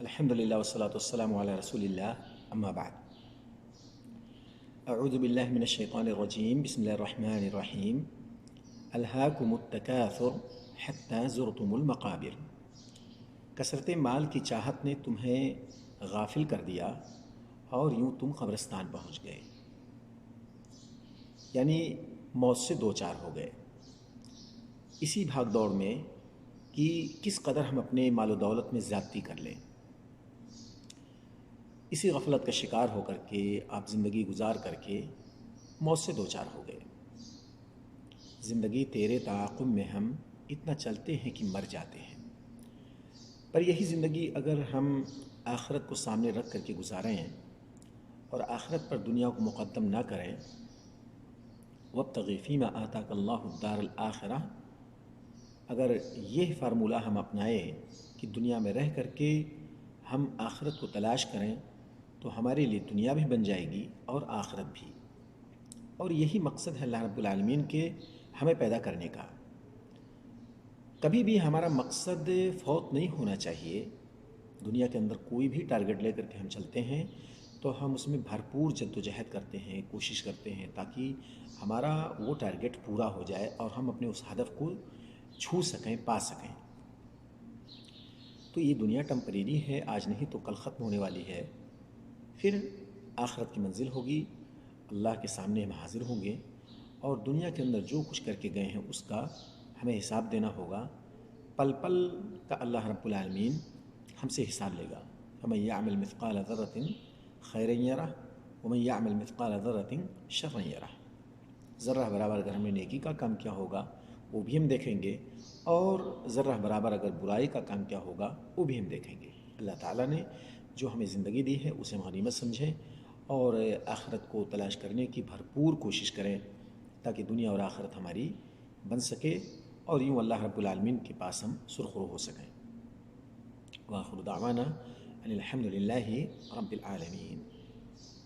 الحمد للہ والصلاة والسلام علی رسول اللہ اما بعد اعوذ باللہ من الشیطان الرجیم بسم اللہ الرحمن الرحیم الہاکم التکاثر حتی زرتم المقابر کثرت مال کی چاہت نے تمہیں غافل کر دیا اور یوں تم قبرستان پہنچ گئے، یعنی موت سے دو چار ہو گئے اسی بھاگ دوڑ میں کہ کس قدر ہم اپنے مال و دولت میں زیادتی کر لیں۔ اسی غفلت کا شکار ہو کر کے آپ زندگی گزار کر کے موت سے دو چار ہو گئے۔ زندگی تیرے تعاقب میں ہم اتنا چلتے ہیں کہ مر جاتے ہیں، پر یہی زندگی اگر ہم آخرت کو سامنے رکھ کر کے گزاریں اور آخرت پر دنیا کو مقدم نہ کریں، وابتغ فیما آتاک اللہ الدار الآخرہ، اگر یہ فارمولہ ہم اپنائیں کہ دنیا میں رہ کر کے ہم آخرت کو تلاش کریں تو ہمارے لیے دنیا بھی بن جائے گی اور آخرت بھی۔ اور یہی مقصد ہے اللہ رب العالمین کے ہمیں پیدا کرنے کا۔ کبھی بھی ہمارا مقصد فوت نہیں ہونا چاہیے۔ دنیا کے اندر کوئی بھی ٹارگٹ لے کر کے ہم چلتے ہیں تو ہم اس میں بھرپور جد و جہد کرتے ہیں، کوشش کرتے ہیں تاکہ ہمارا وہ ٹارگٹ پورا ہو جائے اور ہم اپنے اس ہدف کو چھو سکیں، پا سکیں۔ تو یہ دنیا ٹمپریری ہے، آج نہیں تو کل ختم ہونے والی ہے، پھر آخرت کی منزل ہوگی، اللہ کے سامنے ہم حاضر ہوں گے اور دنیا کے اندر جو کچھ کر کے گئے ہیں اس کا ہمیں حساب دینا ہوگا۔ پل پل کا اللہ رب العالمین ہم سے حساب لے گا۔ فَمَن يَعْمَلْ مِثْقَالَ ذَرَّةٍ خَيْرًا يَرَهُ وَمَن يَعْمَلْ مِثْقَالَ ذَرَّةٍ شَرًّا يَرَهُ۔ ذرہ برابر اگر ہم نے نیکی کا کام کیا ہوگا وہ بھی ہم دیکھیں گے، اور ذرہ برابر اگر برائی کا کام کیا ہوگا وہ بھی ہم دیکھیں گے۔ اللہ تعالیٰ نے جو ہمیں زندگی دی ہے اسے ہم غنیمت سمجھیں اور آخرت کو تلاش کرنے کی بھرپور کوشش کریں تاکہ دنیا اور آخرت ہماری بن سکے اور یوں اللہ رب العالمین کے پاس ہم سرخرو ہو سکیں۔ وآخر دعوانا ان الحمد للہ رب العالمین۔